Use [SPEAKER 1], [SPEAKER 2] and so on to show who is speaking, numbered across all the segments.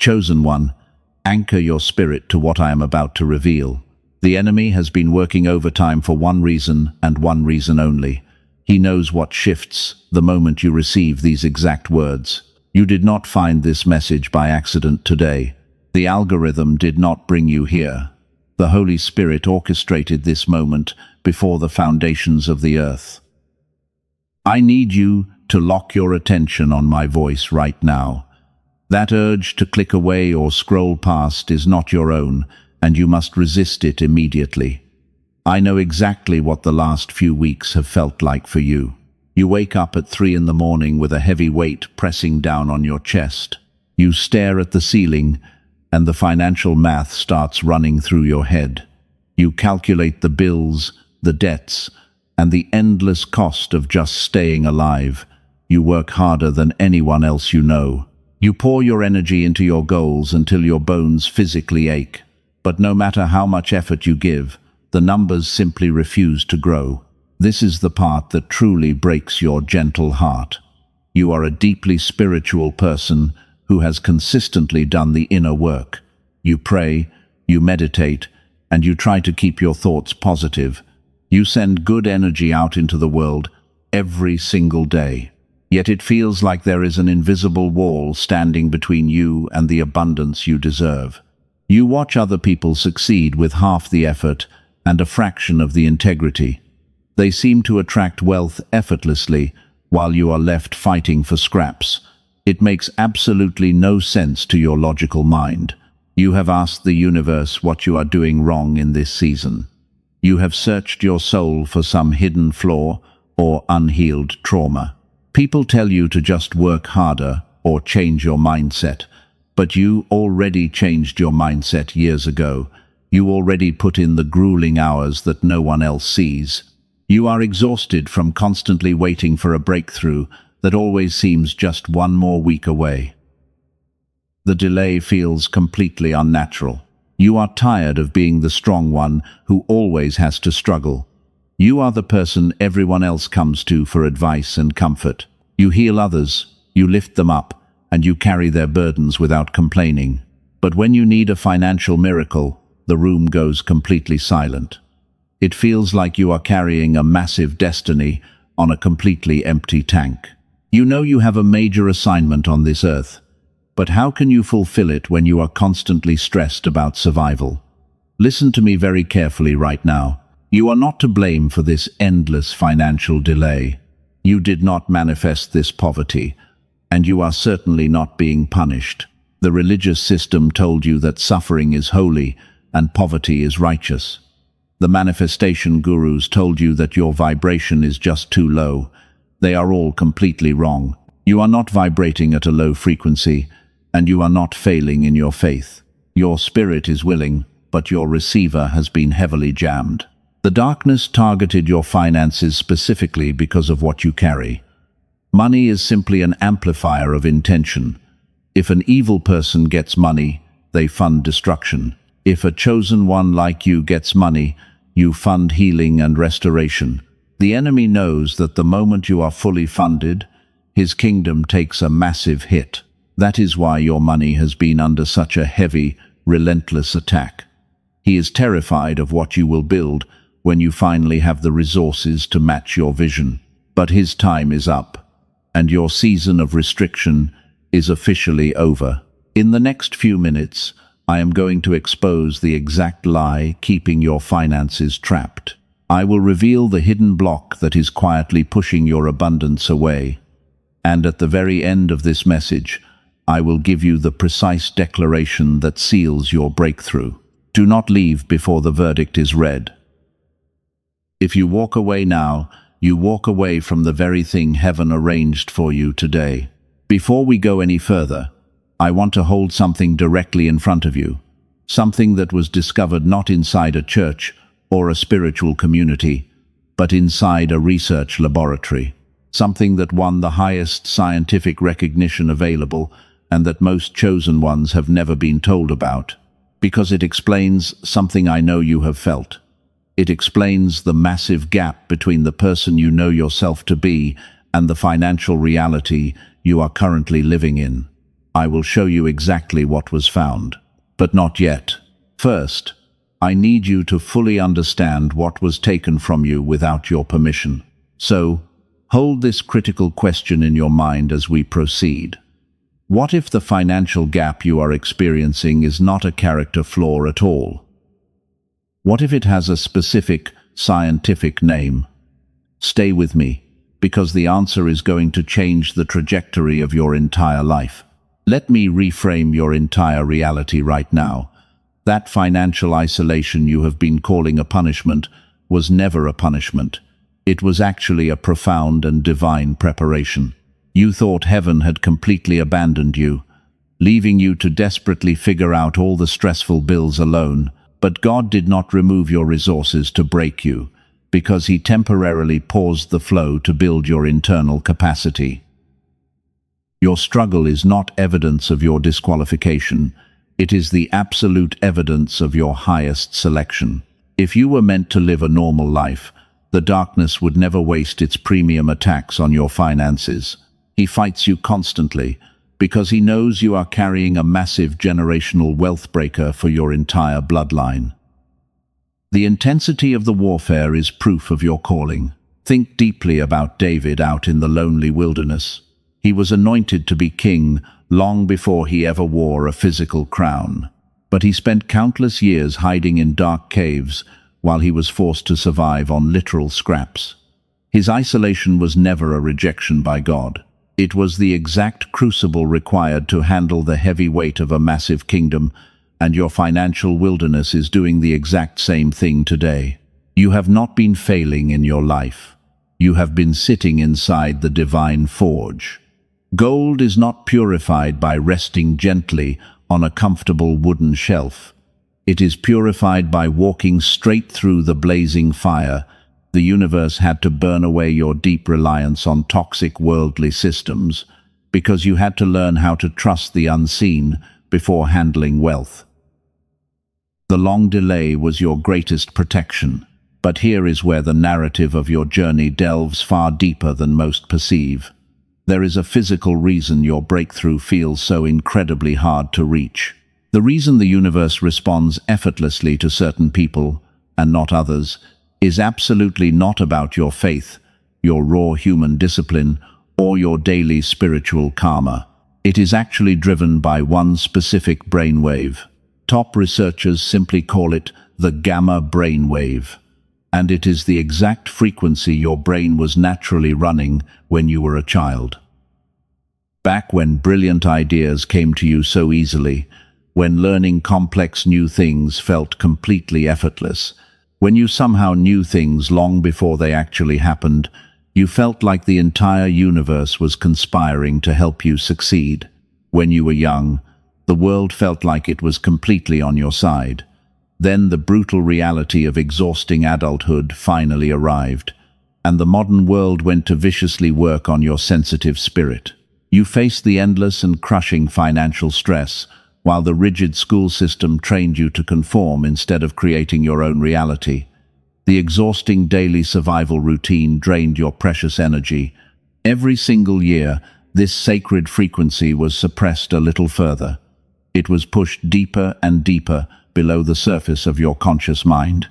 [SPEAKER 1] Chosen one, anchor your spirit to what I am about to reveal. The enemy has been working overtime for one reason and one reason only. He knows what shifts the moment you receive these exact words. You did not find this message by accident today. The algorithm did not bring you here. The Holy Spirit orchestrated this moment before the foundations of the earth. I need you to lock your attention on my voice right now. That urge to click away or scroll past is not your own, and you must resist it immediately. I know exactly what the last few weeks have felt like for you. You wake up at 3 in the morning with a heavy weight pressing down on your chest. You stare at the ceiling, and the financial math starts running through your head. You calculate the bills, the debts, and the endless cost of just staying alive. You work harder than anyone else you know. You pour your energy into your goals until your bones physically ache. But no matter how much effort you give, the numbers simply refuse to grow. This is the part that truly breaks your gentle heart. You are a deeply spiritual person who has consistently done the inner work. You pray, you meditate, and you try to keep your thoughts positive. You send good energy out into the world every single day. Yet it feels like there is an invisible wall standing between you and the abundance you deserve. You watch other people succeed with half the effort and a fraction of the integrity. They seem to attract wealth effortlessly while you are left fighting for scraps. It makes absolutely no sense to your logical mind. You have asked the universe what you are doing wrong in this season. You have searched your soul for some hidden flaw or unhealed trauma. People tell you to just work harder or change your mindset, but you already changed your mindset years ago. You already put in the grueling hours that no one else sees. You are exhausted from constantly waiting for a breakthrough that always seems just one more week away. The delay feels completely unnatural. You are tired of being the strong one who always has to struggle. You are the person everyone else comes to for advice and comfort. You heal others, you lift them up, and you carry their burdens without complaining. But when you need a financial miracle, the room goes completely silent. It feels like you are carrying a massive destiny on a completely empty tank. You know you have a major assignment on this earth, but how can you fulfill it when you are constantly stressed about survival? Listen to me very carefully right now. You are not to blame for this endless financial delay. You did not manifest this poverty, and you are certainly not being punished. The religious system told you that suffering is holy and poverty is righteous. The manifestation gurus told you that your vibration is just too low. They are all completely wrong. You are not vibrating at a low frequency, and you are not failing in your faith. Your spirit is willing, but your receiver has been heavily jammed. The darkness targeted your finances specifically because of what you carry. Money is simply an amplifier of intention. If an evil person gets money, they fund destruction. If a chosen one like you gets money, you fund healing and restoration. The enemy knows that the moment you are fully funded, his kingdom takes a massive hit. That is why your money has been under such a heavy, relentless attack. He is terrified of what you will build when you finally have the resources to match your vision. But his time is up, and your season of restriction is officially over. In the next few minutes, I am going to expose the exact lie keeping your finances trapped. I will reveal the hidden block that is quietly pushing your abundance away. And at the very end of this message, I will give you the precise declaration that seals your breakthrough. Do not leave before the verdict is read. If you walk away now, you walk away from the very thing heaven arranged for you today. Before we go any further, I want to hold something directly in front of you. Something that was discovered not inside a church or a spiritual community, but inside a research laboratory. Something that won the highest scientific recognition available and that most chosen ones have never been told about. Because it explains something I know you have felt. It explains the massive gap between the person you know yourself to be and the financial reality you are currently living in. I will show you exactly what was found. But not yet. First, I need you to fully understand what was taken from you without your permission. So, hold this critical question in your mind as we proceed. What if the financial gap you are experiencing is not a character flaw at all? What if it has a specific, scientific name? Stay with me, because the answer is going to change the trajectory of your entire life. Let me reframe your entire reality right now. That financial isolation you have been calling a punishment was never a punishment. It was actually a profound and divine preparation. You thought heaven had completely abandoned you, leaving you to desperately figure out all the stressful bills alone. But God did not remove your resources to break you, because He temporarily paused the flow to build your internal capacity. Your struggle is not evidence of your disqualification. It is the absolute evidence of your highest selection. If you were meant to live a normal life, the darkness would never waste its premium attacks on your finances. He fights you constantly, because he knows you are carrying a massive generational wealth breaker for your entire bloodline. The intensity of the warfare is proof of your calling. Think deeply about David out in the lonely wilderness. He was anointed to be king long before he ever wore a physical crown. But he spent countless years hiding in dark caves while he was forced to survive on literal scraps. His isolation was never a rejection by God. It was the exact crucible required to handle the heavy weight of a massive kingdom, and your financial wilderness is doing the exact same thing today. You have not been failing in your life. You have been sitting inside the divine forge. Gold is not purified by resting gently on a comfortable wooden shelf. It is purified by walking straight through the blazing fire. The universe had to burn away your deep reliance on toxic worldly systems, because you had to learn how to trust the unseen before handling wealth. The long delay was your greatest protection, but here is where the narrative of your journey delves far deeper than most perceive. There is a physical reason your breakthrough feels so incredibly hard to reach. The reason the universe responds effortlessly to certain people and not others is absolutely not about your faith, your raw human discipline, or your daily spiritual karma. It is actually driven by one specific brainwave. Top researchers simply call it the gamma brainwave, and it is the exact frequency your brain was naturally running when you were a child. Back when brilliant ideas came to you so easily, when learning complex new things felt completely effortless, when you somehow knew things long before they actually happened, you felt like the entire universe was conspiring to help you succeed. When you were young, the world felt like it was completely on your side. Then the brutal reality of exhausting adulthood finally arrived, and the modern world went to viciously work on your sensitive spirit. You faced the endless and crushing financial stress, while the rigid school system trained you to conform instead of creating your own reality. The exhausting daily survival routine drained your precious energy. Every single year, this sacred frequency was suppressed a little further. It was pushed deeper and deeper below the surface of your conscious mind,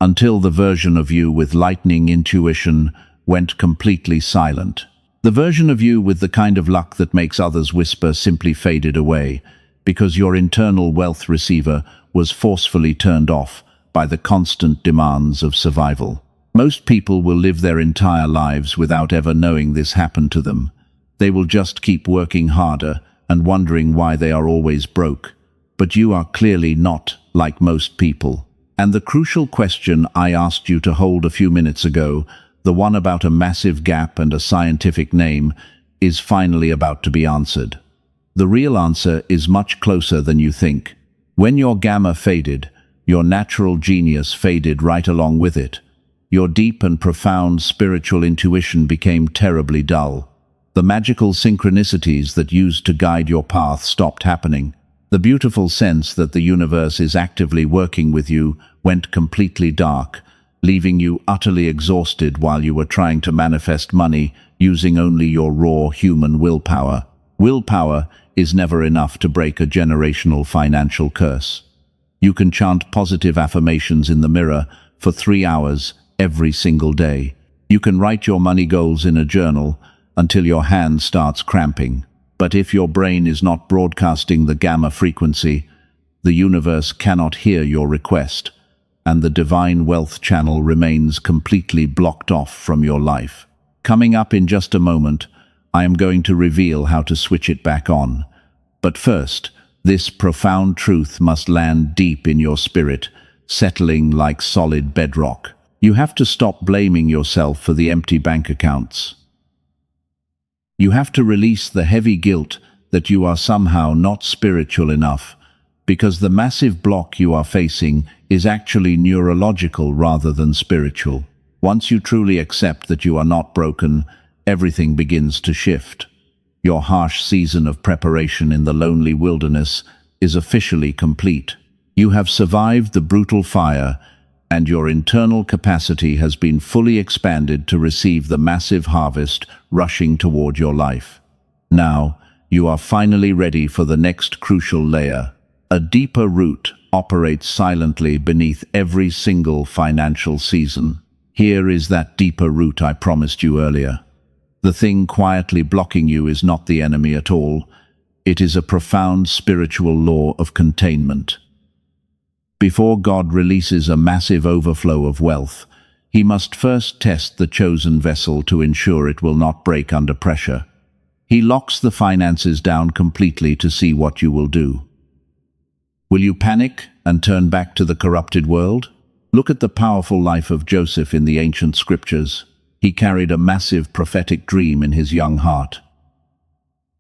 [SPEAKER 1] until the version of you with lightning intuition went completely silent. The version of you with the kind of luck that makes others whisper simply faded away, because your internal wealth receiver was forcefully turned off by the constant demands of survival. Most people will live their entire lives without ever knowing this happened to them. They will just keep working harder and wondering why they are always broke. But you are clearly not like most people. And the crucial question I asked you to hold a few minutes ago, the one about a massive gap and a scientific name, is finally about to be answered. The real answer is much closer than you think. When your gamma faded, your natural genius faded right along with it. Your deep and profound spiritual intuition became terribly dull. The magical synchronicities that used to guide your path stopped happening. The beautiful sense that the universe is actively working with you went completely dark, leaving you utterly exhausted while you were trying to manifest money using only your raw human willpower. Willpower is never enough to break a generational financial curse. You can chant positive affirmations in the mirror for 3 hours every single day. You can write your money goals in a journal until your hand starts cramping. But if your brain is not broadcasting the gamma frequency, the universe cannot hear your request, and the divine wealth channel remains completely blocked off from your life. Coming up in just a moment, I am going to reveal how to switch it back on. But first, this profound truth must land deep in your spirit, settling like solid bedrock. You have to stop blaming yourself for the empty bank accounts. You have to release the heavy guilt that you are somehow not spiritual enough, because the massive block you are facing is actually neurological rather than spiritual. Once you truly accept that you are not broken, everything begins to shift. Your harsh season of preparation in the lonely wilderness is officially complete. You have survived the brutal fire, and your internal capacity has been fully expanded to receive the massive harvest rushing toward your life. Now, you are finally ready for the next crucial layer. A deeper root operates silently beneath every single financial season. Here is that deeper root I promised you earlier. The thing quietly blocking you is not the enemy at all. It is a profound spiritual law of containment. Before God releases a massive overflow of wealth, He must first test the chosen vessel to ensure it will not break under pressure. He locks the finances down completely to see what you will do. Will you panic and turn back to the corrupted world? Look at the powerful life of Joseph in the ancient scriptures. He carried a massive prophetic dream in his young heart.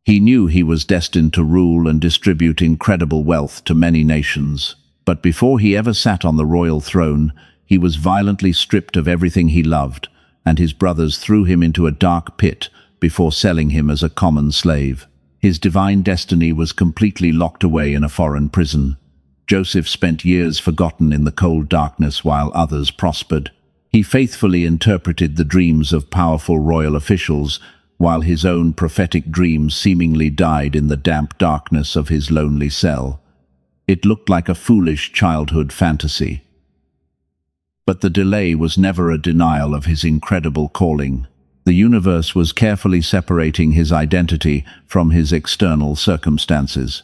[SPEAKER 1] He knew he was destined to rule and distribute incredible wealth to many nations. But before he ever sat on the royal throne, he was violently stripped of everything he loved, and his brothers threw him into a dark pit before selling him as a common slave. His divine destiny was completely locked away in a foreign prison. Joseph spent years forgotten in the cold darkness while others prospered. He faithfully interpreted the dreams of powerful royal officials, while his own prophetic dreams seemingly died in the damp darkness of his lonely cell. It looked like a foolish childhood fantasy. But the delay was never a denial of his incredible calling. The universe was carefully separating his identity from his external circumstances.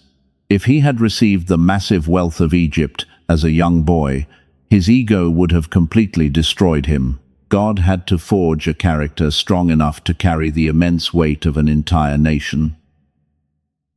[SPEAKER 1] If he had received the massive wealth of Egypt as a young boy, his ego would have completely destroyed him. God had to forge a character strong enough to carry the immense weight of an entire nation.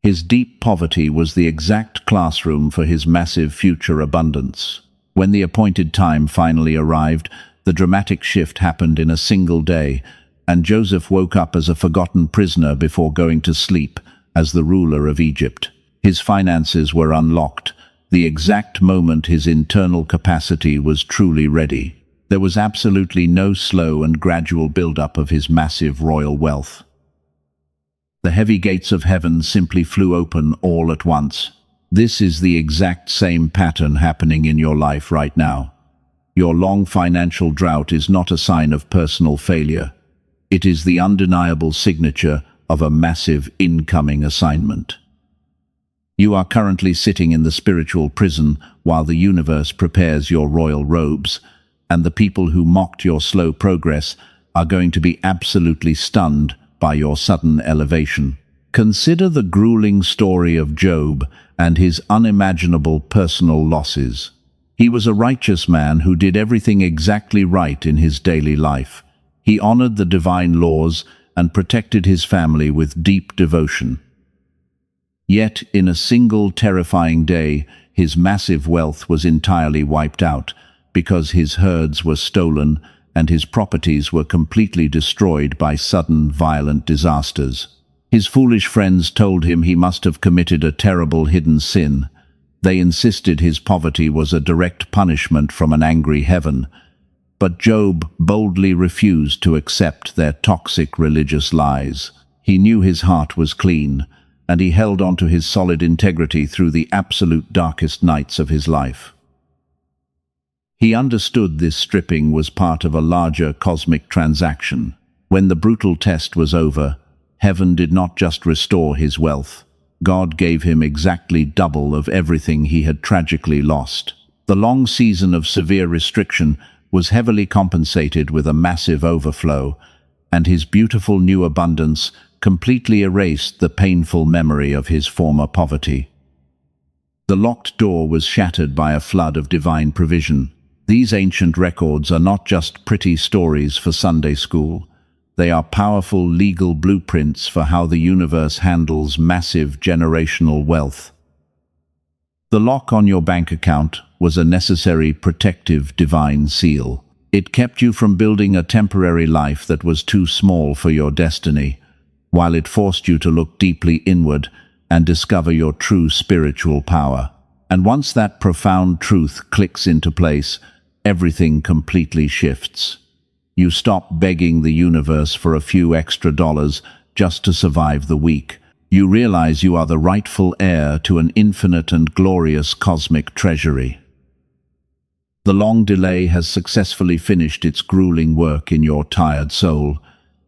[SPEAKER 1] His deep poverty was the exact classroom for his massive future abundance. When the appointed time finally arrived, the dramatic shift happened in a single day, and Joseph woke up as a forgotten prisoner before going to sleep as the ruler of Egypt. His finances were unlocked, the exact moment his internal capacity was truly ready. There was absolutely no slow and gradual build-up of his massive royal wealth. The heavy gates of heaven simply flew open all at once. This is the exact same pattern happening in your life right now. Your long financial drought is not a sign of personal failure. It is the undeniable signature of a massive incoming assignment. You are currently sitting in the spiritual prison while the universe prepares your royal robes, and the people who mocked your slow progress are going to be absolutely stunned by your sudden elevation. Consider the grueling story of Job and his unimaginable personal losses. He was a righteous man who did everything exactly right in his daily life. He honored the divine laws and protected his family with deep devotion. Yet, in a single terrifying day, his massive wealth was entirely wiped out, because his herds were stolen and his properties were completely destroyed by sudden, violent disasters. His foolish friends told him he must have committed a terrible hidden sin. They insisted his poverty was a direct punishment from an angry heaven. But Job boldly refused to accept their toxic religious lies. He knew his heart was clean, and he held on to his solid integrity through the absolute darkest nights of his life. He understood this stripping was part of a larger cosmic transaction. When the brutal test was over, Heaven did not just restore his wealth. God gave him exactly double of everything he had tragically lost. The long season of severe restriction was heavily compensated with a massive overflow, and his beautiful new abundance completely erased the painful memory of his former poverty. The locked door was shattered by a flood of divine provision. These ancient records are not just pretty stories for Sunday school. They are powerful legal blueprints for how the universe handles massive generational wealth. The lock on your bank account was a necessary protective divine seal. It kept you from building a temporary life that was too small for your destiny, while it forced you to look deeply inward and discover your true spiritual power. And once that profound truth clicks into place, everything completely shifts. You stop begging the universe for a few extra dollars just to survive the week. You realize you are the rightful heir to an infinite and glorious cosmic treasury. The long delay has successfully finished its grueling work in your tired soul,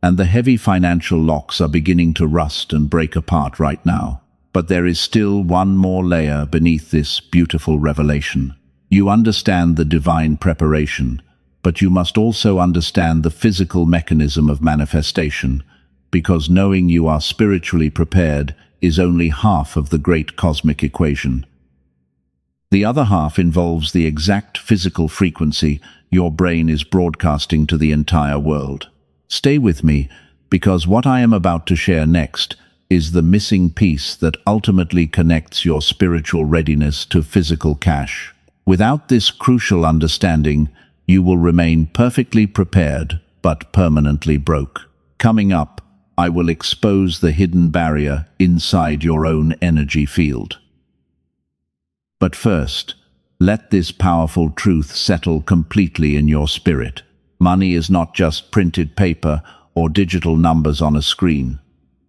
[SPEAKER 1] and the heavy financial locks are beginning to rust and break apart right now. But there is still one more layer beneath this beautiful revelation. You understand the divine preparation, but you must also understand the physical mechanism of manifestation, because knowing you are spiritually prepared is only half of the great cosmic equation. The other half involves the exact physical frequency your brain is broadcasting to the entire world. Stay with me, because what I am about to share next is the missing piece that ultimately connects your spiritual readiness to physical cash. Without this crucial understanding, you will remain perfectly prepared but permanently broke. Coming up, I will expose the hidden barrier inside your own energy field. But first, let this powerful truth settle completely in your spirit. Money is not just printed paper or digital numbers on a screen.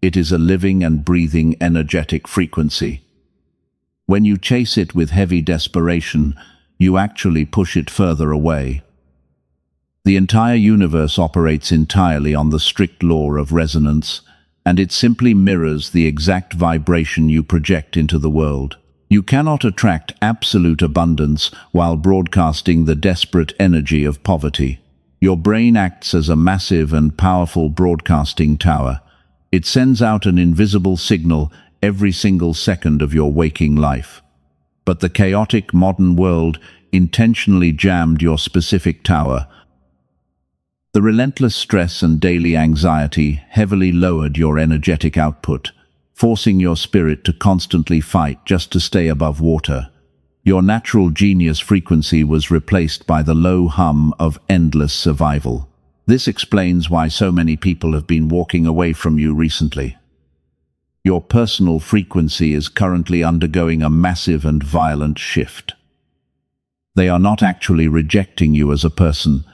[SPEAKER 1] It is a living and breathing energetic frequency. When you chase it with heavy desperation, you actually push it further away. The entire universe operates entirely on the strict law of resonance, and it simply mirrors the exact vibration you project into the world. You cannot attract absolute abundance while broadcasting the desperate energy of poverty. Your brain acts as a massive and powerful broadcasting tower. It sends out an invisible signal every single second of your waking life. But the chaotic modern world intentionally jammed your specific tower. The relentless stress and daily anxiety heavily lowered your energetic output, forcing your spirit to constantly fight just to stay above water. Your natural genius frequency was replaced by the low hum of endless survival. This explains why so many people have been walking away from you recently. Your personal frequency is currently undergoing a massive and violent shift. They are not actually rejecting you as a person.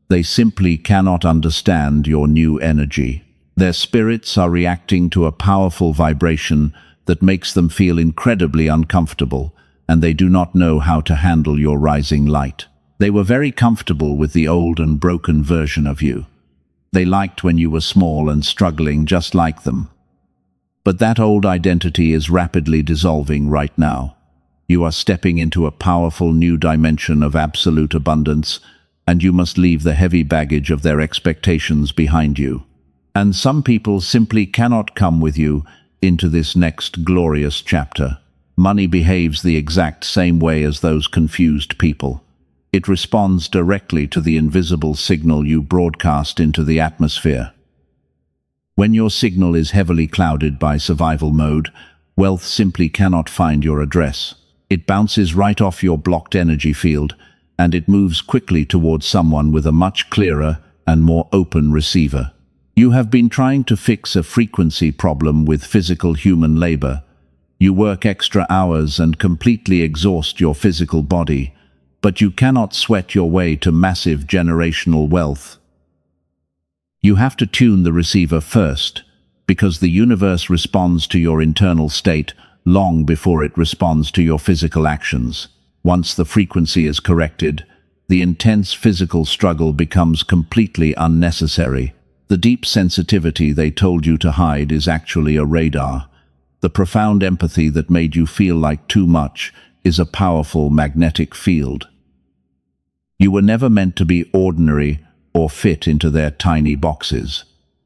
[SPEAKER 1] They simply cannot understand your new energy. Their spirits are reacting to a powerful vibration that makes them feel incredibly uncomfortable, and they do not know how to handle your rising light. They were very comfortable with the old and broken version of you. They liked when you were small and struggling just like them. But that old identity is rapidly dissolving right now. You are stepping into a powerful new dimension of absolute abundance, and you must leave the heavy baggage of their expectations behind you. And some people simply cannot come with you into this next glorious chapter. Money behaves the exact same way as those confused people. It responds directly to the invisible signal you broadcast into the atmosphere. When your signal is heavily clouded by survival mode, wealth simply cannot find your address. It bounces right off your blocked energy field, and it moves quickly towards someone with a much clearer and more open receiver. You have been trying to fix a frequency problem with physical human labor. You work extra hours and completely exhaust your physical body, but you cannot sweat your way to massive generational wealth. You have to tune the receiver first, because the universe responds to your internal state long before it responds to your physical actions. Once the frequency is corrected, the intense physical struggle becomes completely unnecessary. The deep sensitivity they told you to hide is actually a radar. The profound empathy that made you feel like too much is a powerful magnetic field. You were never meant to be ordinary or fit into their tiny boxes.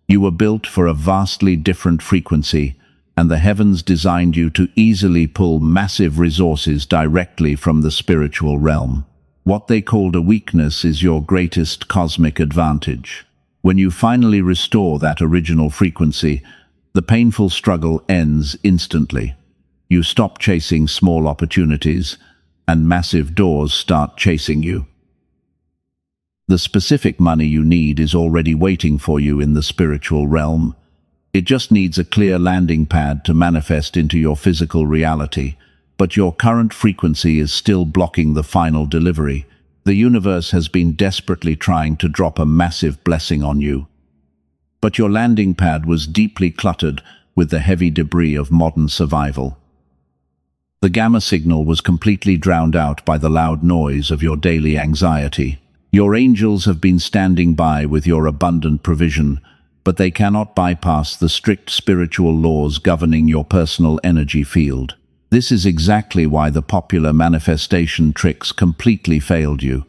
[SPEAKER 1] You were built for a vastly different frequency, and the heavens designed you to easily pull massive resources directly from the spiritual realm. What they called a weakness is your greatest cosmic advantage. When you finally restore that original frequency, the painful struggle ends instantly. You stop chasing small opportunities, and massive doors start chasing you. The specific money you need is already waiting for you in the spiritual realm. It just needs a clear landing pad to manifest into your physical reality, but your current frequency is still blocking the final delivery. The universe has been desperately trying to drop a massive blessing on you. But your landing pad was deeply cluttered with the heavy debris of modern survival. The gamma signal was completely drowned out by the loud noise of your daily anxiety. Your angels have been standing by with your abundant provision, but they cannot bypass the strict spiritual laws governing your personal energy field. This is exactly why the popular manifestation tricks completely failed you.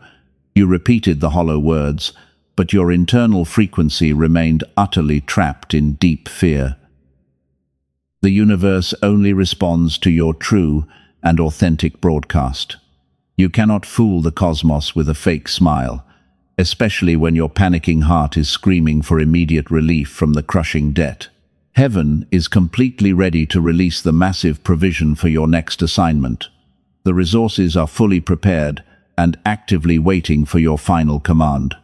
[SPEAKER 1] You repeated the hollow words, but your internal frequency remained utterly trapped in deep fear. The universe only responds to your true and authentic broadcast. You cannot fool the cosmos with a fake smile, especially when your panicking heart is screaming for immediate relief from the crushing debt. Heaven is completely ready to release the massive provision for your next assignment. The resources are fully prepared and actively waiting for your final command.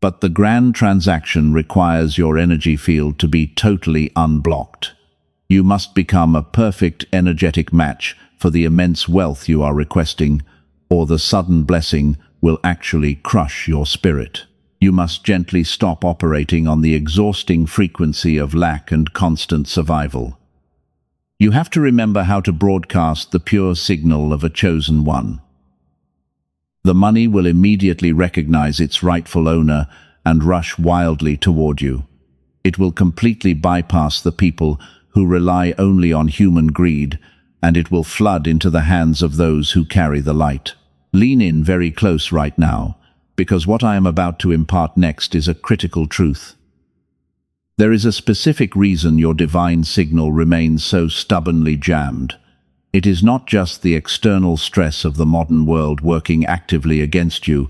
[SPEAKER 1] But the grand transaction requires your energy field to be totally unblocked. You must become a perfect energetic match for the immense wealth you are requesting, or the sudden blessing will actually crush your spirit. You must gently stop operating on the exhausting frequency of lack and constant survival. You have to remember how to broadcast the pure signal of a chosen one. The money will immediately recognize its rightful owner and rush wildly toward you. It will completely bypass the people who rely only on human greed, and it will flood into the hands of those who carry the light. Lean in very close right now, because what I am about to impart next is a critical truth. There is a specific reason your divine signal remains so stubbornly jammed. It is not just the external stress of the modern world working actively against you.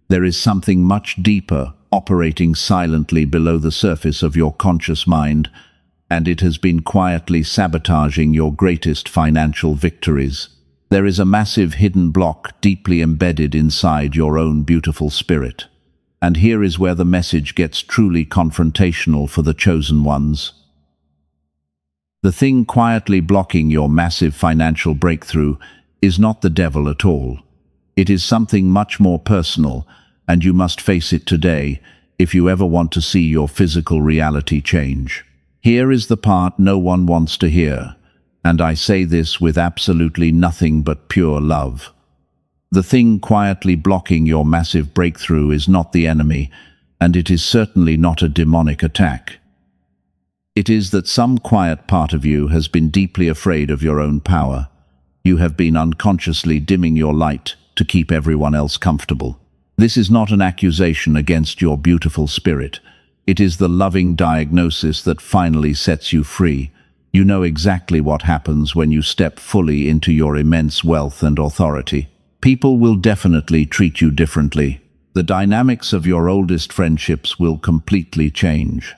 [SPEAKER 1] There is something much deeper, operating silently below the surface of your conscious mind, and it has been quietly sabotaging your greatest financial victories. There is a massive hidden block deeply embedded inside your own beautiful spirit. And here is where the message gets truly confrontational for the chosen ones. The thing quietly blocking your massive financial breakthrough is not the devil at all. It is something much more personal, and you must face it today if you ever want to see your physical reality change. Here is the part no one wants to hear, and I say this with absolutely nothing but pure love. The thing quietly blocking your massive breakthrough is not the enemy, and it is certainly not a demonic attack. It is that some quiet part of you has been deeply afraid of your own power. You have been unconsciously dimming your light to keep everyone else comfortable. This is not an accusation against your beautiful spirit. It is the loving diagnosis that finally sets you free. You know exactly what happens when you step fully into your immense wealth and authority. People will definitely treat you differently. The dynamics of your oldest friendships will completely change.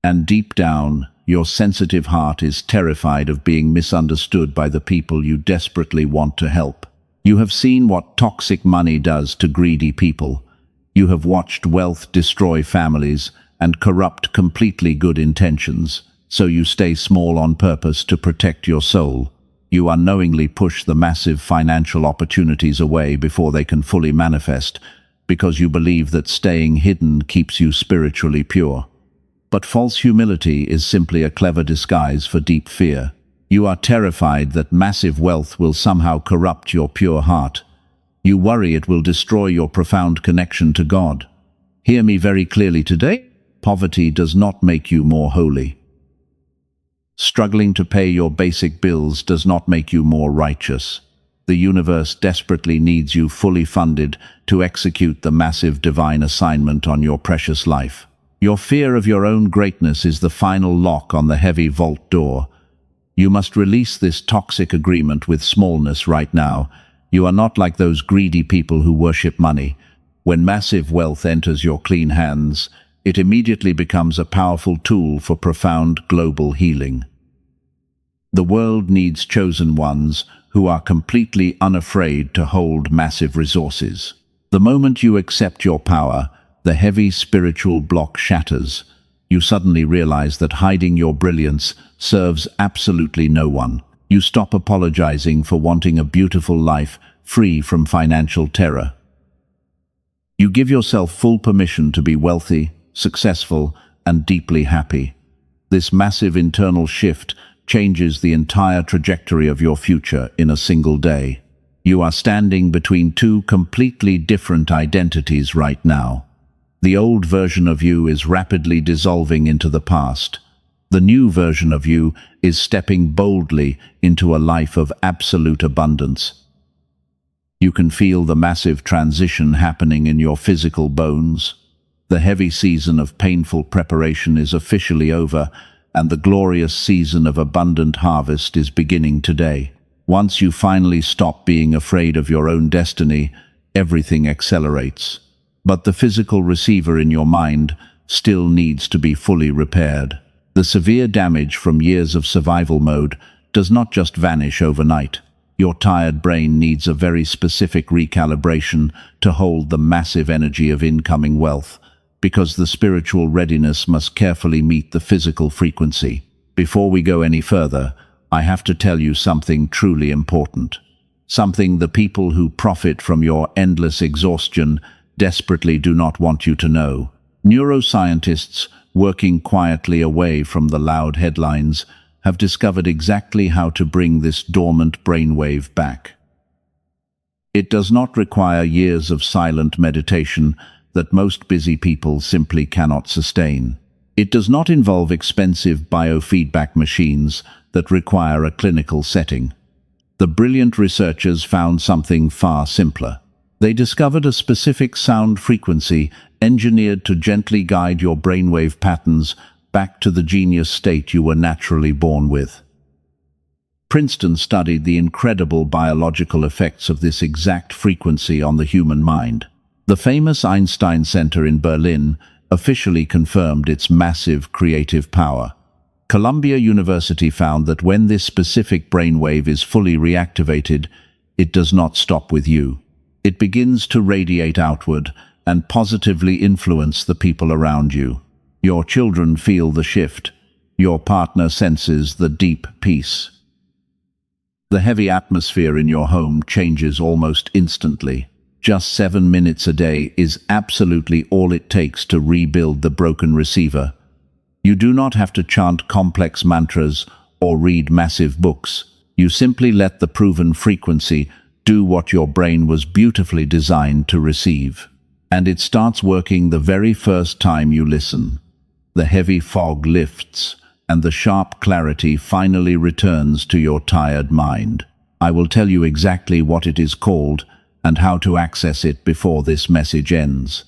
[SPEAKER 1] And deep down, your sensitive heart is terrified of being misunderstood by the people you desperately want to help. You have seen what toxic money does to greedy people. You have watched wealth destroy families and corrupt completely good intentions, so you stay small on purpose to protect your soul. You unknowingly push the massive financial opportunities away before they can fully manifest, because you believe that staying hidden keeps you spiritually pure. But false humility is simply a clever disguise for deep fear. You are terrified that massive wealth will somehow corrupt your pure heart. You worry it will destroy your profound connection to God. Hear me very clearly today. Poverty does not make you more holy. Struggling to pay your basic bills does not make you more righteous. The universe desperately needs you fully funded to execute the massive divine assignment on your precious life. Your fear of your own greatness is the final lock on the heavy vault door. You must release this toxic agreement with smallness right now. You are not like those greedy people who worship money. When massive wealth enters your clean hands, it immediately becomes a powerful tool for profound global healing. The world needs chosen ones who are completely unafraid to hold massive resources. The moment you accept your power, the heavy spiritual block shatters. You suddenly realize that hiding your brilliance serves absolutely no one. You stop apologizing for wanting a beautiful life free from financial terror. You give yourself full permission to be wealthy, successful, and deeply happy. This massive internal shift changes the entire trajectory of your future in a single day. You are standing between two completely different identities right now. The old version of you is rapidly dissolving into the past. The new version of you is stepping boldly into a life of absolute abundance. You can feel the massive transition happening in your physical bones. The heavy season of painful preparation is officially over, and the glorious season of abundant harvest is beginning today. Once you finally stop being afraid of your own destiny, everything accelerates. But the physical receiver in your mind still needs to be fully repaired. The severe damage from years of survival mode does not just vanish overnight. Your tired brain needs a very specific recalibration to hold the massive energy of incoming wealth, because the spiritual readiness must carefully meet the physical frequency. Before we go any further, I have to tell you something truly important. Something the people who profit from your endless exhaustion desperately do not want you to know. Neuroscientists, working quietly away from the loud headlines, have discovered exactly how to bring this dormant brainwave back. It does not require years of silent meditation that most busy people simply cannot sustain. It does not involve expensive biofeedback machines that require a clinical setting. The brilliant researchers found something far simpler. They discovered a specific sound frequency engineered to gently guide your brainwave patterns back to the genius state you were naturally born with. Princeton studied the incredible biological effects of this exact frequency on the human mind. The famous Einstein Center in Berlin officially confirmed its massive creative power. Columbia University found that when this specific brainwave is fully reactivated, it does not stop with you. It begins to radiate outward and positively influence the people around you. Your children feel the shift. Your partner senses the deep peace. The heavy atmosphere in your home changes almost instantly. Just 7 minutes a day is absolutely all it takes to rebuild the broken receiver. You do not have to chant complex mantras or read massive books. You simply let the proven frequency do what your brain was beautifully designed to receive. And it starts working the very first time you listen. The heavy fog lifts, and the sharp clarity finally returns to your tired mind. I will tell you exactly what it is called and how to access it before this message ends.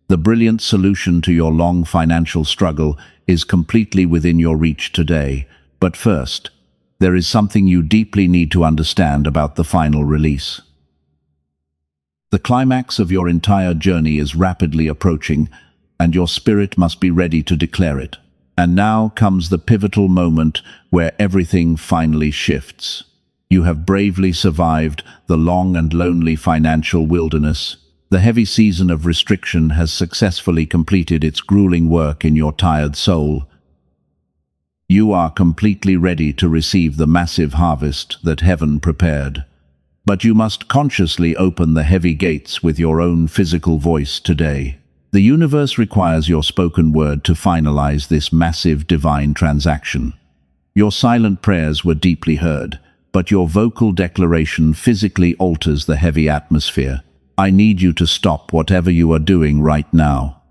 [SPEAKER 1] The brilliant solution to your long financial struggle is completely within your reach today. But first, there is something you deeply need to understand about the final release. The climax of your entire journey is rapidly approaching, and your spirit must be ready to declare it. And now comes the pivotal moment where everything finally shifts. You have bravely survived the long and lonely financial wilderness. The heavy season of restriction has successfully completed its grueling work in your tired soul. You are completely ready to receive the massive harvest that heaven prepared. But you must consciously open the heavy gates with your own physical voice today. The universe requires your spoken word to finalize this massive divine transaction. Your silent prayers were deeply heard, but your vocal declaration physically alters the heavy atmosphere. I need you to stop whatever you are doing right now.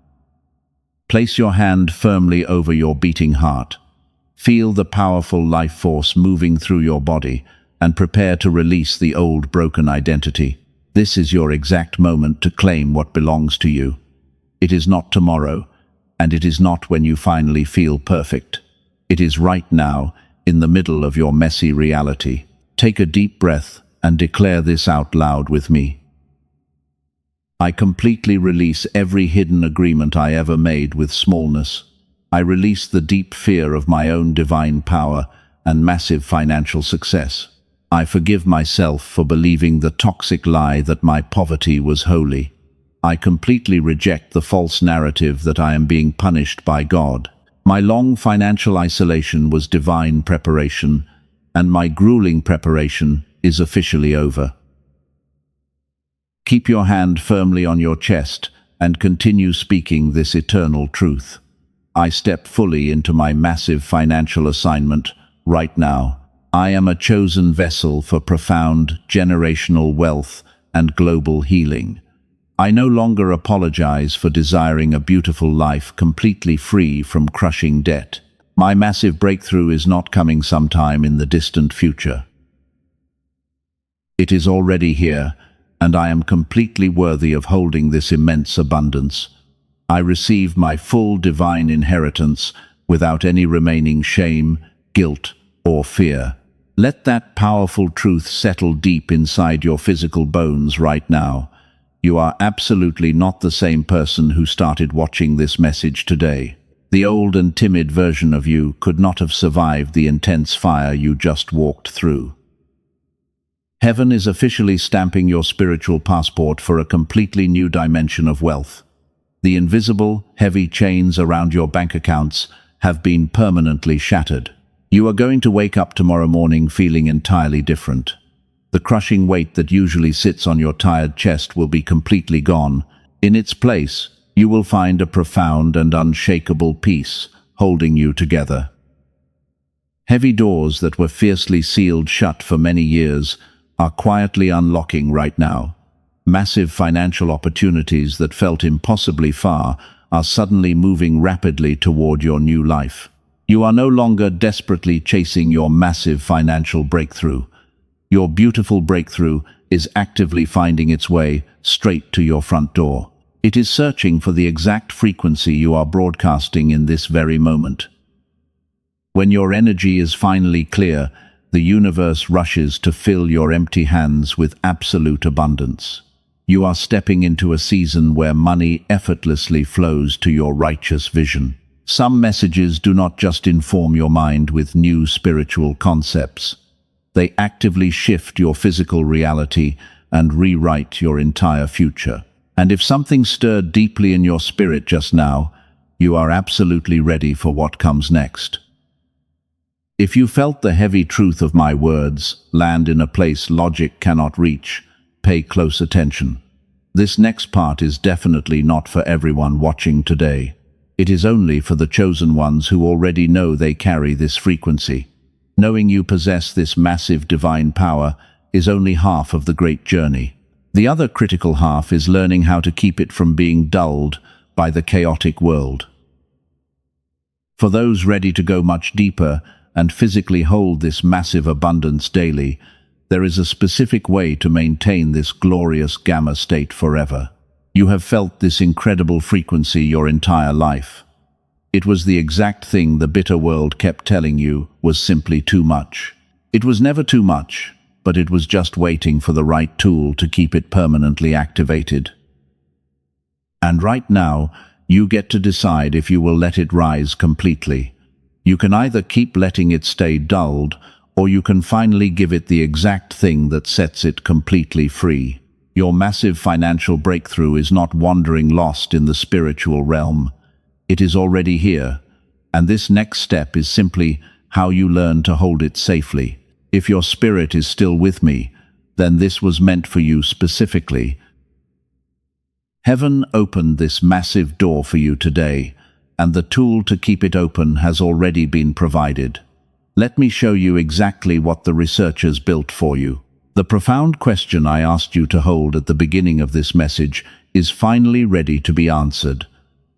[SPEAKER 1] Place your hand firmly over your beating heart. Feel the powerful life force moving through your body and prepare to release the old broken identity. This is your exact moment to claim what belongs to you. It is not tomorrow, and it is not when you finally feel perfect. It is right now, in the middle of your messy reality. Take a deep breath and declare this out loud with me. I completely release every hidden agreement I ever made with smallness. I release the deep fear of my own divine power and massive financial success. I forgive myself for believing the toxic lie that my poverty was holy. I completely reject the false narrative that I am being punished by God. My long financial isolation was divine preparation, and my grueling preparation is officially over. Keep your hand firmly on your chest and continue speaking this eternal truth. I step fully into my massive financial assignment right now. I am a chosen vessel for profound generational wealth and global healing. I no longer apologize for desiring a beautiful life completely free from crushing debt. My massive breakthrough is not coming sometime in the distant future. It is already here, and I am completely worthy of holding this immense abundance. I receive my full divine inheritance without any remaining shame, guilt, or fear. Let that powerful truth settle deep inside your physical bones right now. You are absolutely not the same person who started watching this message today. The old and timid version of you could not have survived the intense fire you just walked through. Heaven is officially stamping your spiritual passport for a completely new dimension of wealth. The invisible, heavy chains around your bank accounts have been permanently shattered. You are going to wake up tomorrow morning feeling entirely different. The crushing weight that usually sits on your tired chest will be completely gone. In its place, you will find a profound and unshakable peace holding you together. Heavy doors that were fiercely sealed shut for many years are quietly unlocking right now. Massive financial opportunities that felt impossibly far are suddenly moving rapidly toward your new life. You are no longer desperately chasing your massive financial breakthrough. Your beautiful breakthrough is actively finding its way straight to your front door. It is searching for the exact frequency you are broadcasting in this very moment. When your energy is finally clear, the universe rushes to fill your empty hands with absolute abundance. You are stepping into a season where money effortlessly flows to your righteous vision. Some messages do not just inform your mind with new spiritual concepts. They actively shift your physical reality and rewrite your entire future. And if something stirred deeply in your spirit just now, you are absolutely ready for what comes next. If you felt the heavy truth of my words land in a place logic cannot reach, pay close attention. This next part is definitely not for everyone watching today. It is only for the chosen ones who already know they carry this frequency. Knowing you possess this massive divine power is only half of the great journey. The other critical half is learning how to keep it from being dulled by the chaotic world. For those ready to go much deeper and physically hold this massive abundance daily, there is a specific way to maintain this glorious gamma state forever. You have felt this incredible frequency your entire life. It was the exact thing the bitter world kept telling you was simply too much. It was never too much, but it was just waiting for the right tool to keep it permanently activated. And right now, you get to decide if you will let it rise completely. You can either keep letting it stay dulled, or you can finally give it the exact thing that sets it completely free. Your massive financial breakthrough is not wandering lost in the spiritual realm. It is already here, and this next step is simply how you learn to hold it safely. If your spirit is still with me, then this was meant for you specifically. Heaven opened this massive door for you today, and the tool to keep it open has already been provided. Let me show you exactly what the researchers built for you. The profound question I asked you to hold at the beginning of this message is finally ready to be answered.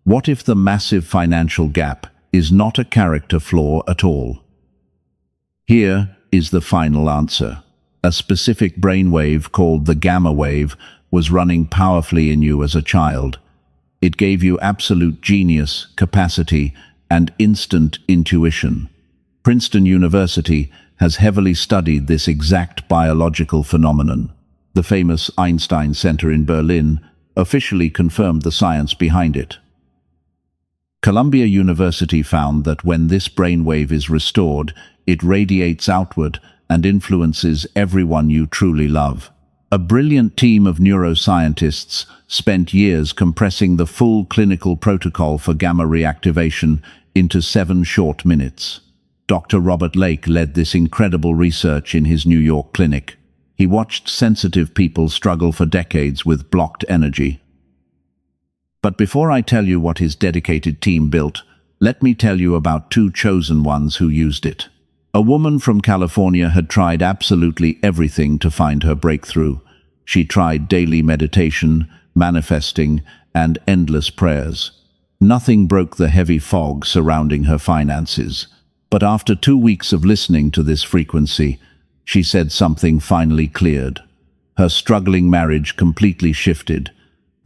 [SPEAKER 1] What if the massive financial gap is not a character flaw at all? Here is the final answer. A specific brainwave called the gamma wave was running powerfully in you as a child. It gave you absolute genius, capacity, and instant intuition. Princeton University has heavily studied this exact biological phenomenon. The famous Einstein Center in Berlin officially confirmed the science behind it. Columbia University found that when this brainwave is restored, it radiates outward and influences everyone you truly love. A brilliant team of neuroscientists spent years compressing the full clinical protocol for gamma reactivation into 7 short minutes. Dr. Robert Lake led this incredible research in his New York clinic. He watched sensitive people struggle for decades with blocked energy. But before I tell you what his dedicated team built, let me tell you about 2 chosen ones who used it. A woman from California had tried absolutely everything to find her breakthrough. She tried daily meditation, manifesting, and endless prayers. Nothing broke the heavy fog surrounding her finances. But after 2 weeks of listening to this frequency, she said something finally cleared. Her struggling marriage completely shifted,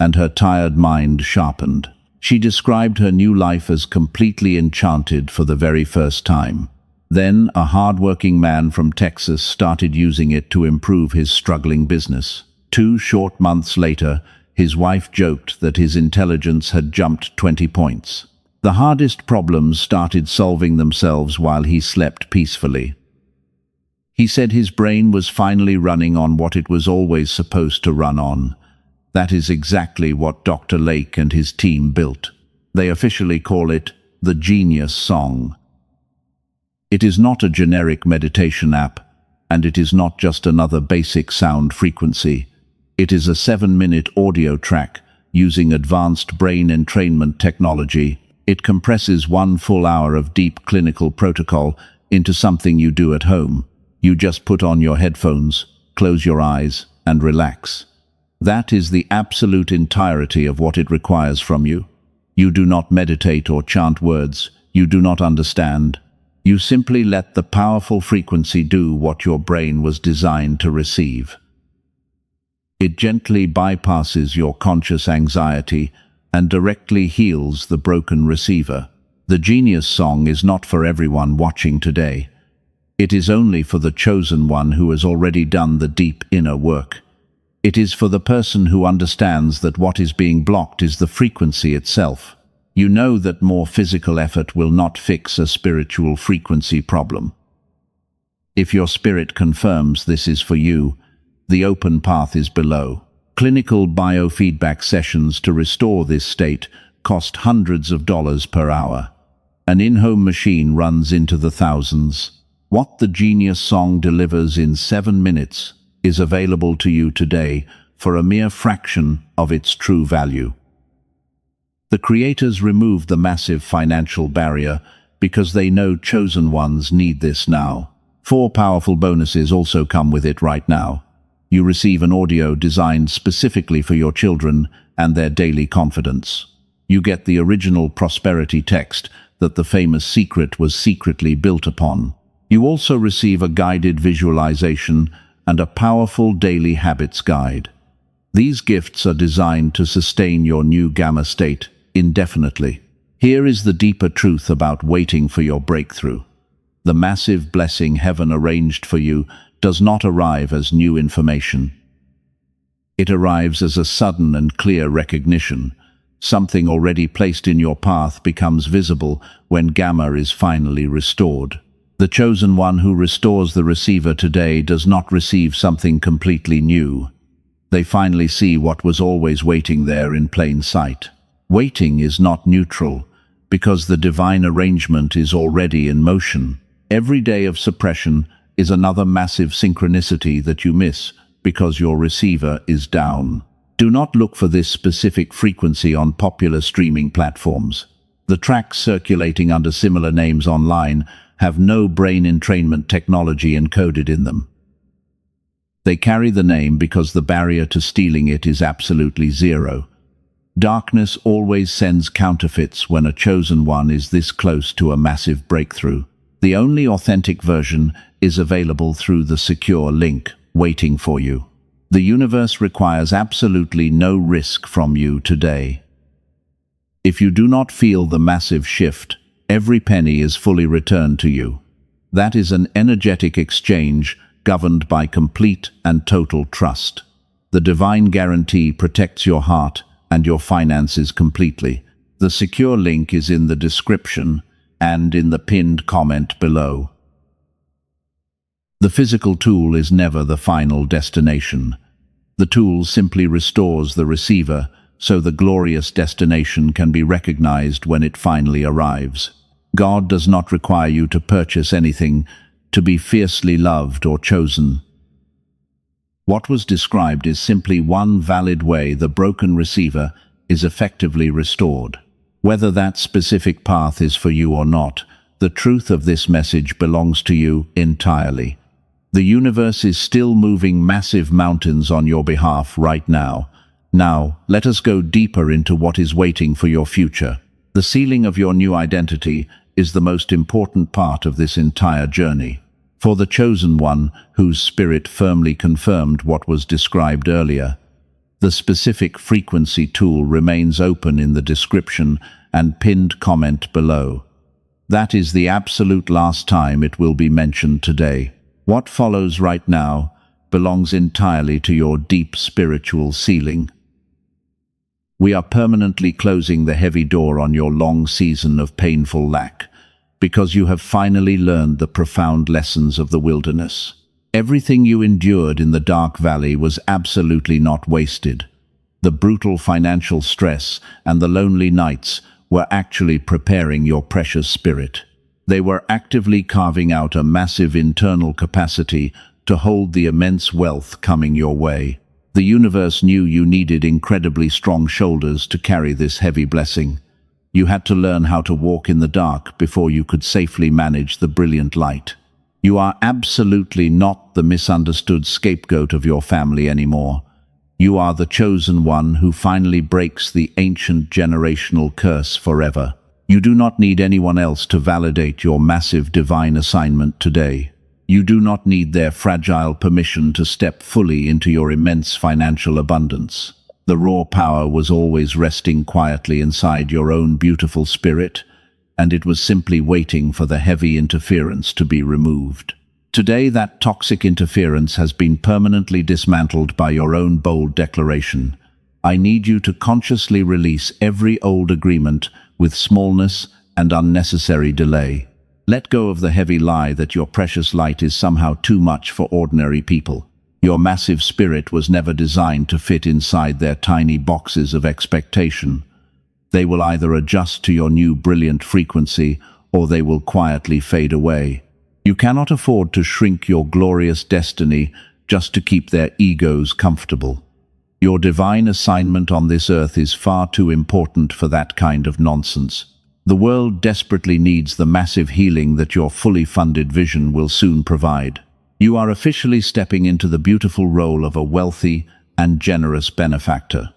[SPEAKER 1] and her tired mind sharpened. She described her new life as completely enchanted for the very first time. Then, a hard-working man from Texas started using it to improve his struggling business. 2 short months later, his wife joked that his intelligence had jumped 20 points. The hardest problems started solving themselves while he slept peacefully. He said his brain was finally running on what it was always supposed to run on. That is exactly what Dr. Lake and his team built. They officially call it the Genius Song. It is not a generic meditation app, and it is not just another basic sound frequency. It is a 7-minute audio track using advanced brain entrainment technology. It compresses 1 full hour of deep clinical protocol into something you do at home. You just put on your headphones, close your eyes, and relax. That is the absolute entirety of what it requires from you. You do not meditate or chant words you do not understand. You simply let the powerful frequency do what your brain was designed to receive. It gently bypasses your conscious anxiety and directly heals the broken receiver. The Genius Song is not for everyone watching today. It is only for the chosen one who has already done the deep inner work. It is for the person who understands that what is being blocked is the frequency itself. You know that more physical effort will not fix a spiritual frequency problem. If your spirit confirms this is for you, the open path is below. Clinical biofeedback sessions to restore this state cost hundreds of dollars per hour. An in-home machine runs into the thousands. What the Genius Song delivers in 7 minutes is available to you today for a mere fraction of its true value. The creators removed the massive financial barrier because they know chosen ones need this now. 4 powerful bonuses also come with it right now. You receive an audio designed specifically for your children and their daily confidence. You get the original prosperity text that the famous secret was secretly built upon. You also receive a guided visualization and a powerful daily habits guide. These gifts are designed to sustain your new gamma state indefinitely. Here is the deeper truth about waiting for your breakthrough. The massive blessing heaven arranged for you does not arrive as new information. It arrives as a sudden and clear recognition. Something already placed in your path becomes visible when gamma is finally restored. The chosen one who restores the receiver today does not receive something completely new. They finally see what was always waiting there in plain sight. Waiting is not neutral, because the divine arrangement is already in motion. Every day of suppression is another massive synchronicity that you miss because your receiver is down. Do not look for this specific frequency on popular streaming platforms. The tracks circulating under similar names online have no brain entrainment technology encoded in them. They carry the name because the barrier to stealing it is absolutely zero. Darkness always sends counterfeits when a chosen one is this close to a massive breakthrough. The only authentic version is available through the secure link waiting for you. The universe requires absolutely no risk from you today. If you do not feel the massive shift, every penny is fully returned to you. That is an energetic exchange governed by complete and total trust. The divine guarantee protects your heart and your finances completely. The secure link is in the description and in the pinned comment below. The physical tool is never the final destination. The tool simply restores the receiver so the glorious destination can be recognized when it finally arrives. God does not require you to purchase anything to be fiercely loved or chosen. What was described is simply one valid way the broken receiver is effectively restored. Whether that specific path is for you or not, the truth of this message belongs to you entirely. The universe is still moving massive mountains on your behalf right now. Now, let us go deeper into what is waiting for your future. The sealing of your new identity is the most important part of this entire journey. For the chosen one, whose spirit firmly confirmed what was described earlier, the specific frequency tool remains open in the description and pinned comment below. That is the absolute last time it will be mentioned today. What follows right now belongs entirely to your deep spiritual sealing. We are permanently closing the heavy door on your long season of painful lack, because you have finally learned the profound lessons of the wilderness. Everything you endured in the dark valley was absolutely not wasted. The brutal financial stress and the lonely nights were actually preparing your precious spirit. They were actively carving out a massive internal capacity to hold the immense wealth coming your way. The universe knew you needed incredibly strong shoulders to carry this heavy blessing. You had to learn how to walk in the dark before you could safely manage the brilliant light. You are absolutely not the misunderstood scapegoat of your family anymore. You are the chosen one who finally breaks the ancient generational curse forever. You do not need anyone else to validate your massive divine assignment today. You do not need their fragile permission to step fully into your immense financial abundance. The raw power was always resting quietly inside your own beautiful spirit, and it was simply waiting for the heavy interference to be removed. Today, that toxic interference has been permanently dismantled by your own bold declaration. I need you to consciously release every old agreement with smallness and unnecessary delay. Let go of the heavy lie that your precious light is somehow too much for ordinary people. Your massive spirit was never designed to fit inside their tiny boxes of expectation. They will either adjust to your new brilliant frequency, or they will quietly fade away. You cannot afford to shrink your glorious destiny just to keep their egos comfortable. Your divine assignment on this earth is far too important for that kind of nonsense. The world desperately needs the massive healing that your fully funded vision will soon provide. You are officially stepping into the beautiful role of a wealthy and generous benefactor.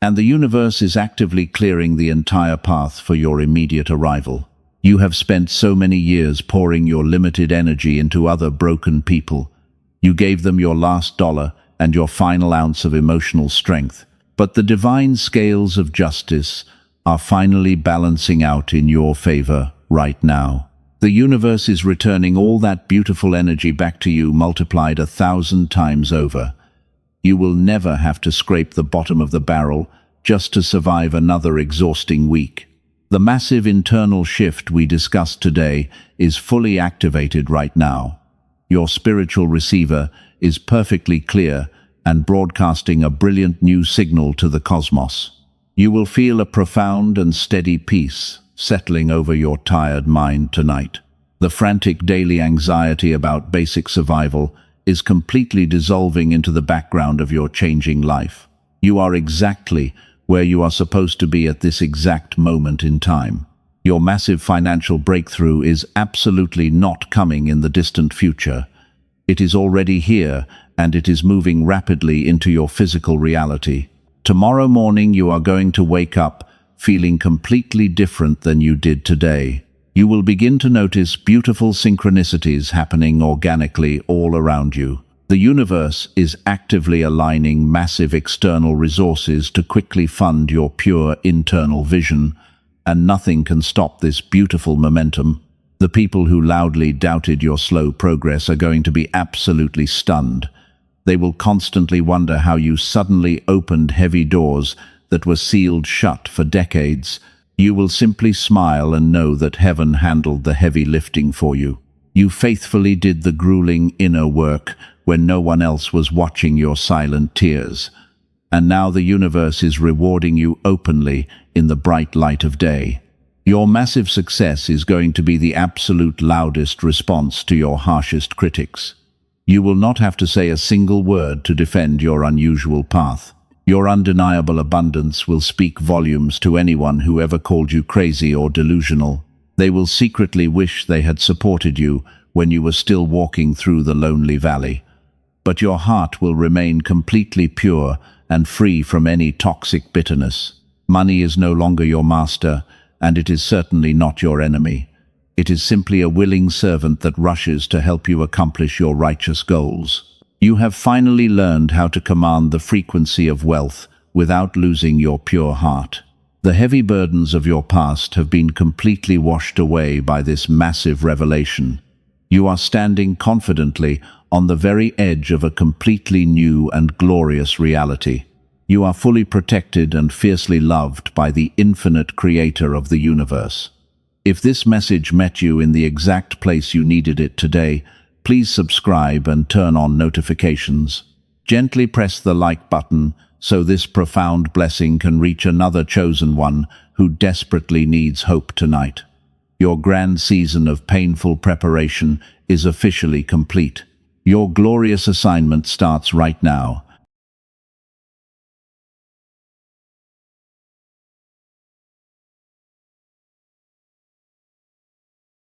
[SPEAKER 1] And the universe is actively clearing the entire path for your immediate arrival. You have spent so many years pouring your limited energy into other broken people. You gave them your last dollar and your final ounce of emotional strength. But the divine scales of justice are finally balancing out in your favor right now. The universe is returning all that beautiful energy back to you, multiplied 1,000 times over. You will never have to scrape the bottom of the barrel just to survive another exhausting week. The massive internal shift we discussed today is fully activated right now. Your spiritual receiver is perfectly clear and broadcasting a brilliant new signal to the cosmos. You will feel a profound and steady peace settling over your tired mind tonight. The frantic daily anxiety about basic survival is completely dissolving into the background of your changing life. You are exactly where you are supposed to be at this exact moment in time. Your massive financial breakthrough is absolutely not coming in the distant future. It is already here, and it is moving rapidly into your physical reality. Tomorrow morning you are going to wake up feeling completely different than you did today. You will begin to notice beautiful synchronicities happening organically all around you. The universe is actively aligning massive external resources to quickly fund your pure internal vision, and nothing can stop this beautiful momentum. The people who loudly doubted your slow progress are going to be absolutely stunned. They will constantly wonder how you suddenly opened heavy doors that were sealed shut for decades. You will simply smile and know that heaven handled the heavy lifting for you. You faithfully did the grueling inner work when no one else was watching your silent tears. And now the universe is rewarding you openly in the bright light of day. Your massive success is going to be the absolute loudest response to your harshest critics. You will not have to say a single word to defend your unusual path. Your undeniable abundance will speak volumes to anyone who ever called you crazy or delusional. They will secretly wish they had supported you when you were still walking through the lonely valley. But your heart will remain completely pure and free from any toxic bitterness. Money is no longer your master, and it is certainly not your enemy. It is simply a willing servant that rushes to help you accomplish your righteous goals. You have finally learned how to command the frequency of wealth without losing your pure heart. The heavy burdens of your past have been completely washed away by this massive revelation. You are standing confidently on the very edge of a completely new and glorious reality. You are fully protected and fiercely loved by the infinite creator of the universe. If this message met you in the exact place you needed it today, please subscribe and turn on notifications. Gently press the like button so this profound blessing can reach another chosen one who desperately needs hope tonight. Your grand season of painful preparation is officially complete. Your glorious assignment starts right now,